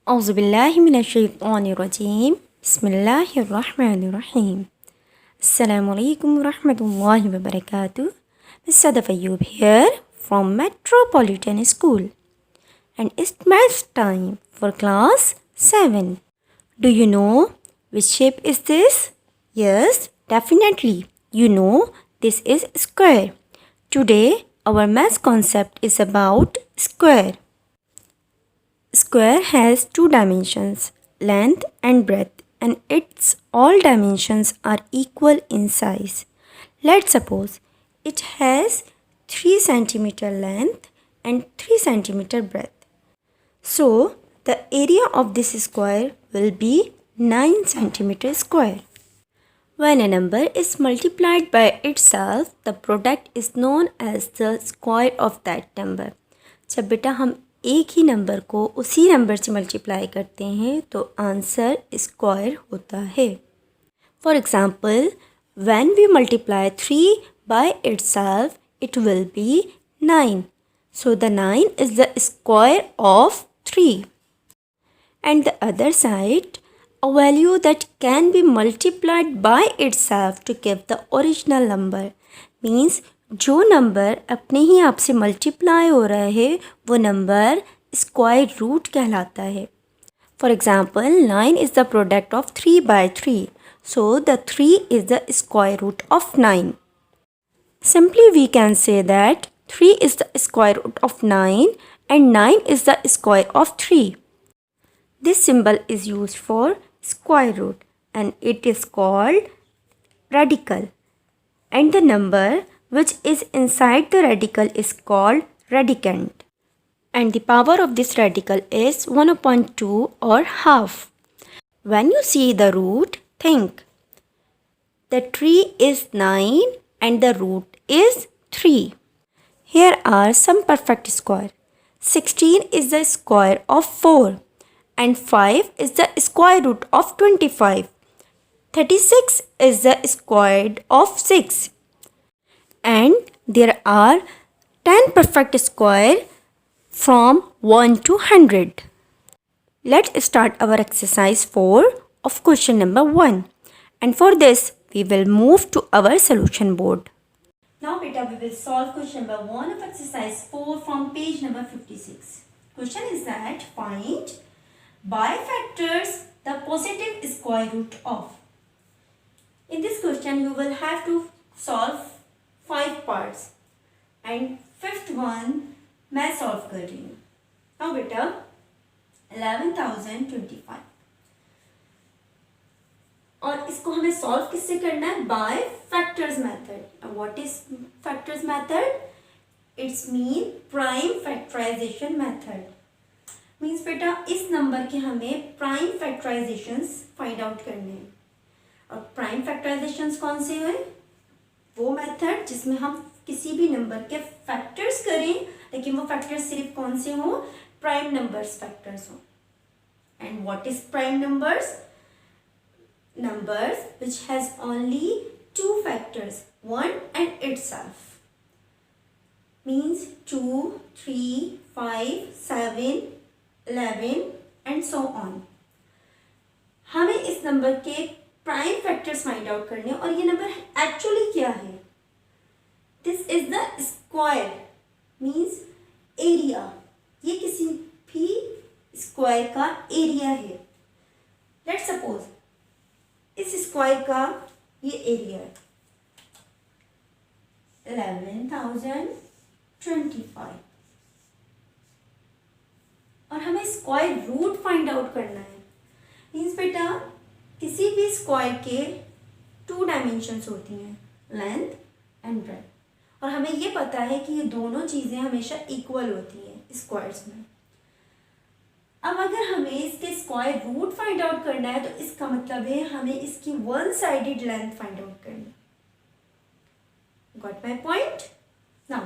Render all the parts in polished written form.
औज़ुबिल्लाहिमिनश्शैतानिर्रजीम बिस्मिल्लाहिर्रहमानिर्रहीम Assalamualaikum warahmatullahi wabarakatuh. Miss Sadaf Ayyub here from Metropolitan School, and it's math time for class 7. Do you know which shape is this? Yes, definitely. You know this is square. Today our math concept is about square. Square has two dimensions, length and breadth, and its all dimensions are equal in size. Let's suppose it has 3 centimeter length and 3 centimeter breadth. So the area of this square will be 9 centimeter square. When a number is multiplied by itself, the product is known as the square of that number. जब बेटा हम एक ही number को उसी number से multiply करते हैं तो आंसर स्क्वायर होता है. For example, when we multiply 3 by itself, it will be 9. So the 9 is the square of 3. And the other side, a value that can be multiplied by itself to give the original number means जो number अपने ही आप से multiply हो रहा है वो number square root कहलाता है. For example, 9 is the product of 3 by 3. So the 3 is the square root of 9. Simply we can say that 3 is the square root of 9 and 9 is the square of 3. This symbol is used for square root and it is called radical, and the number which is inside the radical is called radicand, and the power of this radical is 1/2 or half. When you see the root, think the tree is 9 and the root is 3. Here are some perfect square. 16 is the square of 4 and 5 is the square root of 25. 36 is the square root of 6. And there are 10 perfect square from 1 to 100. Let's start our exercise 4 of question number 1. And for this, we will move to our solution board. Now beta, we will solve question number 1 of exercise 4 from page number 56. Question is that find by factors the positive square root of. In this question, you will have to solve 5 parts and fifth one मैं solve कर रही हूँ. Now बेटा 11,025 और इसको हमें solve किससे करना है? By factors method. What is factors method? It's mean prime factorization method. Means बेटा इस नंबर के हमें प्राइम फैक्टराइजेशंस फाइंड आउट करने हैं. और प्राइम फैक्टराइजेशंस कौन से हैं? वो मेथड जिसमें हम किसी भी नंबर के फैक्टर्स करें लेकिन वो फैक्टर्स सिर्फ कौन से हों? प्राइम नंबर्स फैक्टर्स हों. And what is prime numbers? Numbers which has only 2 factors, 1 and itself. Means 2, 3, 5, 7, 11 and so on. हमें इस नंबर के प्राइम फैक्टर्स फाइंड आउट करने और ये नंबर एक्चुअली क्या है? This is the square means area. ये किसी भी स्क्वायर का एरिया है. लेट्स सपोज इस स्क्वायर का ये एरिया है 11,025 और हमें स्क्वायर रूट फाइंड आउट करना है. मीन्स बेटा किसी भी स्क्वायर के 2 डायमेंशंस होती हैं, लेंथ एंड ब्रेड्थ, और हमें ये पता है कि ये दोनों चीज़ें हमेशा इक्वल होती हैं स्क्वायर्स में. अब अगर हमें इसके स्क्वायर रूट फाइंड आउट करना है तो इसका मतलब है हमें इसकी 1 साइडेड लेंथ फाइंड आउट करनी. Got my point? Now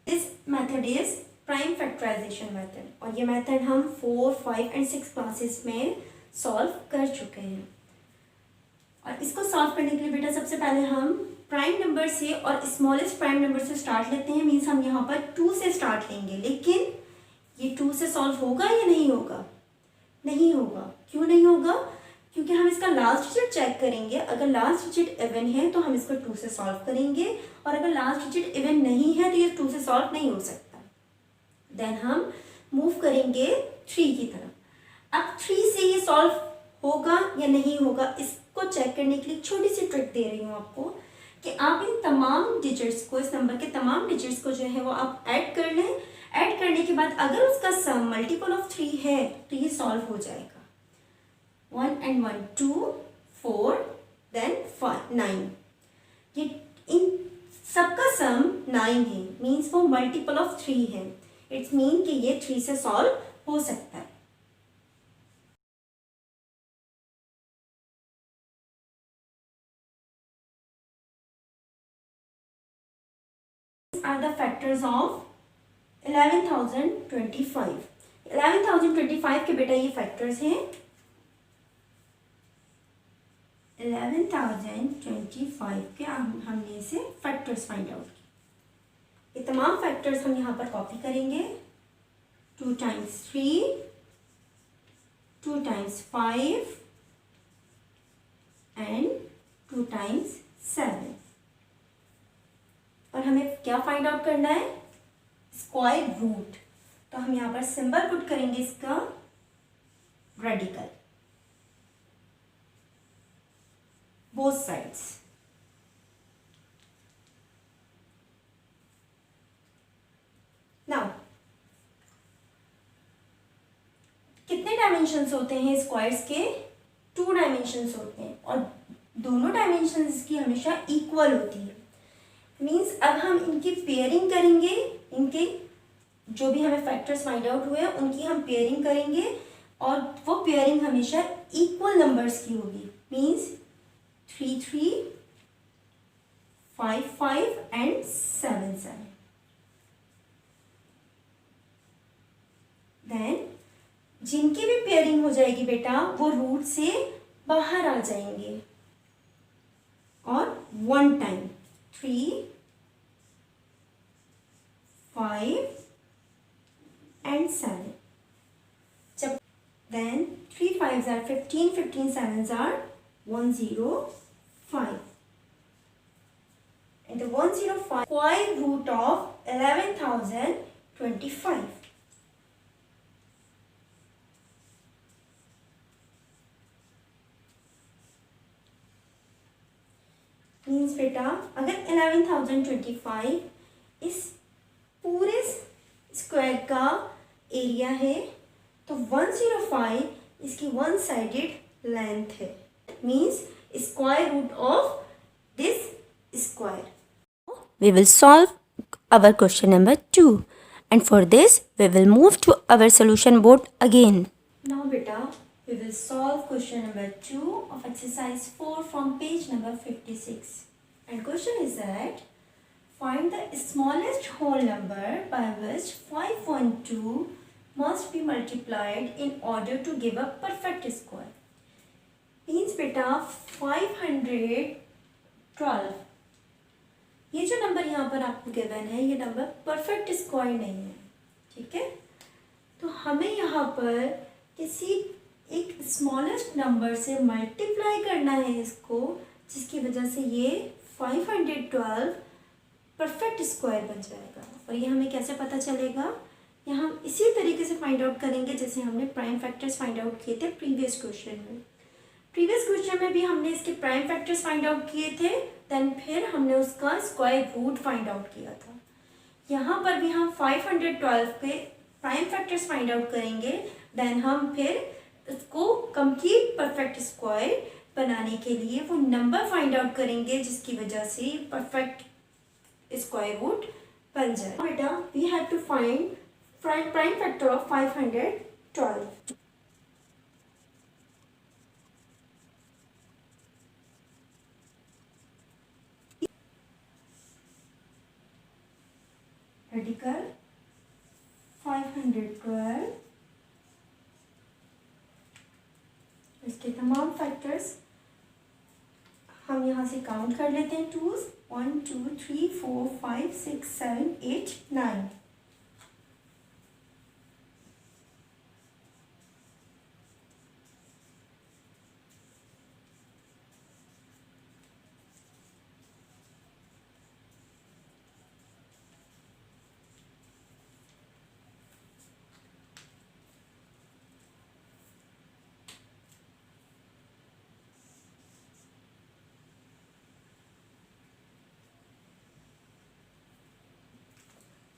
this method is prime factorization method और ये मेथड हम 4, 5 एंड 6 क्लासेस में सॉल्व कर चुके हैं. और इसको सॉल्व करने के लिए बेटा सबसे पहले हम प्राइम नंबर से और स्मॉलेस्ट प्राइम नंबर से स्टार्ट लेते हैं. मीन्स हम यहाँ पर 2 से स्टार्ट लेंगे, लेकिन ये 2 से सॉल्व होगा या नहीं होगा? नहीं होगा। क्यों नहीं होगा? क्योंकि हम इसका लास्ट डिजिट चेक करेंगे, अगर लास्ट डिजिट इवन है तो हम इसको 2 से सॉल्व करेंगे, और अगर लास्ट डिजिट इवन नहीं है तो ये 2 से सॉल्व नहीं हो सकता। देन हम मूव करेंगे 3 की तरफ। अब 3 से ये सॉल्व होगा या नहीं होगा, इसको चेक करने के लिए छोटी सी ट्रिक दे रही हूँ आपको, कि आप इन तमाम डिजिट्स को, इस नंबर के तमाम डिजिट्स को जो है वो आप ऐड कर लें। ऐड करने के बाद अगर उसका सम मल्टीपल ऑफ 3 है तो ये सॉल्व हो जाएगा। 1 and 1 2 4 देन 9। ये इन सबका सम 9 है, मीन्स वो मल्टीपल ऑफ 3 है। इट्स मीन कि ये 3 से सॉल्व हो सकता है। Are the factors of 11,025। 11,025 के बेटा ये फैक्टर्स हैं। 11,025 के हमने इसे फैक्टर्स फाइंड आउट किए। ये तमाम फैक्टर्स हम यहाँ पर कॉपी करेंगे। 2 times 3, 2 times 5 and 2 times 7। और हमें क्या फाइंड आउट करना है? Square root. तो हम यहाँ पर सिंबल पुट करेंगे इसका रेडिकल, बोथ साइड्स। नाउ कितने डायमेंशंस होते हैं स्क्वायर्स के? 2 डायमेंशंस होते हैं, और दोनों डायमेंशंस की हमेशा इक्वल होती है। मीन्स अब हम इनकी पेयरिंग करेंगे, इनके जो भी हमें फैक्टर्स फाइंड आउट हुए उनकी हम पेयरिंग करेंगे, और वो पेयरिंग हमेशा इक्वल नंबर्स की होगी। Means 3 3, 5 5 and 7 7। देन जिनकी भी पेयरिंग हो जाएगी बेटा वो रूट से बाहर आ जाएंगे, और 1 टाइम 3 5 and 7। जब then 3 5s are 15, 15 7s are 105, and the 105 square root of 11,025। Means बेटा अगर 11,025 इस पूरे स्क्वायर का एरिया है तो 105 इसकी वन साइडेड लेंथ है। Means square root of this square. We will solve our question number 2, and for this we will move to our solution board again. Now beta we will solve question number 2 of exercise 4 from page number 56, and question is that find the smallest whole number by which 512 must be multiplied in order to give a perfect square. Means beta 512 ये जो number यहाँ पर आपको given है ये number perfect square नहीं है, ठीक है। तो हमें यहाँ पर किसी एक स्मॉलेस्ट नंबर से मल्टीप्लाई करना है इसको, जिसकी वजह से ये 512 परफेक्ट स्क्वायर बन जाएगा। और ये हमें कैसे पता चलेगा? ये हम इसी तरीके से फाइंड आउट करेंगे जैसे हमने प्राइम फैक्टर्स फाइंड आउट किए थे प्रीवियस क्वेश्चन में। प्रीवियस क्वेश्चन में भी हमने इसके प्राइम फैक्टर्स फाइंड आउट किए थे, देन फिर हमने उसका स्क्वायर रूट फाइंड आउट किया था। यहाँ पर भी हम 512 के प्राइम फैक्टर्स फाइंड आउट करेंगे, देन हम फिर उसको कंप्लीट परफेक्ट स्क्वायर बनाने के लिए वो नंबर फाइंड आउट करेंगे जिसकी वजह से परफेक्ट स्क्वायर रूट बन जाए। बेटा we have to find prime factor of 512। Radical 512, इसके तमाम फैक्टर्स हम यहाँ से काउंट कर लेते हैं। 2 1 2 3 4 5 6 7 8 9।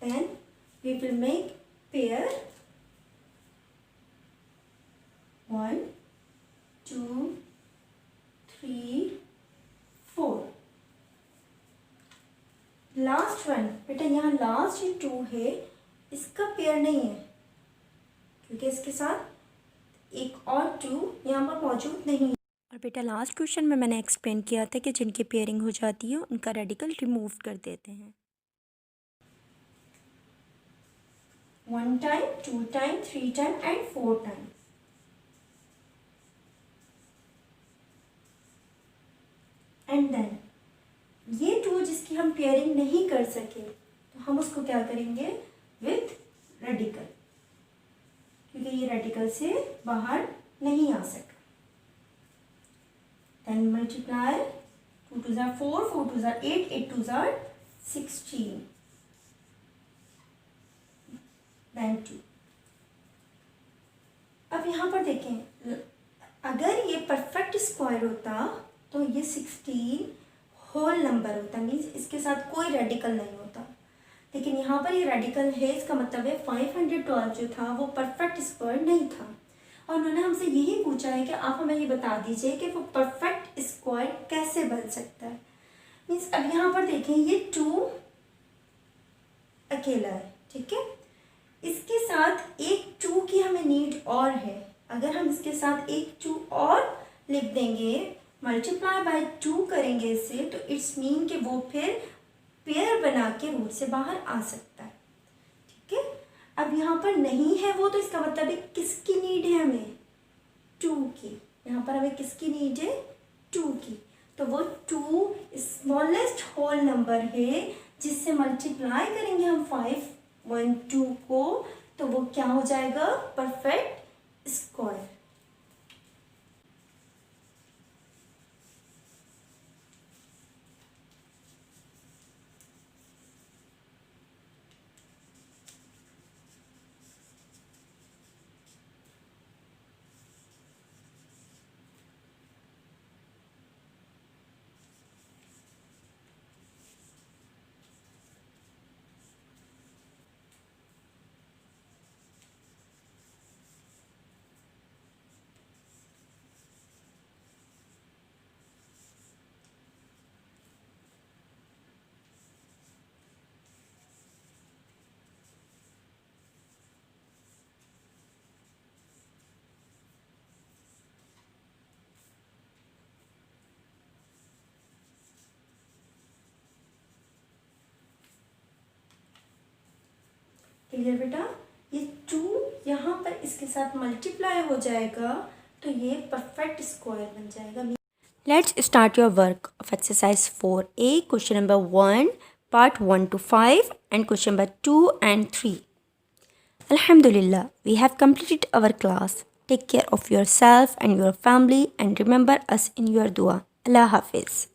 Then we will make pair 1, 2, 3, 4. Last one बेटा, यहाँ लास्ट जो 2 है इसका पेयर नहीं है, क्योंकि इसके साथ एक और 2 यहाँ पर मौजूद नहीं है। और बेटा लास्ट क्वेश्चन में मैंने एक्सप्लेन किया था कि जिनकी पेयरिंग हो जाती है उनका रेडिकल रिमूव कर देते हैं। 1 time, 2 time, 3 time and 4 time. And then ये 2 जिसकी हम पेयरिंग नहीं कर सके तो हम उसको क्या करेंगे विथ रेडिकल, क्योंकि ये रेडिकल से बाहर नहीं आ सका। देन मल्टीप्लाई 2 2 ज़ार 4, 4 2 ज़ार 8, 8 2 ज़ार 16, देन 2। अब यहाँ पर देखें, अगर ये परफेक्ट स्क्वायर होता तो ये 16 होल नंबर होता, मीन्स इसके साथ कोई रेडिकल नहीं होता। लेकिन यहाँ पर ये रेडिकल है, इसका मतलब है 512 जो था वो परफेक्ट स्क्वायर नहीं था। और उन्होंने हमसे यही पूछा है कि आप हमें ये बता दीजिए कि वो परफेक्ट स्क्वायर कैसे बन सकता है। मीन्स अब यहाँ पर देखें, ये 2 अकेला है, ठीक है। इसके साथ एक 2 की हमें नीड और है। अगर हम इसके साथ एक 2 और लिख देंगे, मल्टीप्लाई बाय 2 करेंगे इसे, तो इट्स मीन कि वो फिर पेयर बना के रूट से बाहर आ सकता है, ठीक है। अब यहाँ पर नहीं है वो, तो इसका मतलब है किसकी नीड है हमें 2 की। यहाँ पर हमें किसकी नीड है 2 की, तो वो 2 स्मॉलेस्ट होल नंबर है जिससे मल्टीप्लाई करेंगे हम 5 1 2 को, तो वो क्या हो जाएगा परफेक्ट स्क्वायर। क्लियर बेटा, ये 2 यहाँ पर इसके साथ मल्टीप्लाई हो जाएगा तो ये परफेक्ट स्क्वायर बन जाएगा। Let's start your work of exercise 4A, question number 1 part 1 to 5 and question number 2 and 3. Alhamdulillah, we have completed our class. Take care of yourself and your family and remember us in your dua. Allah Hafiz.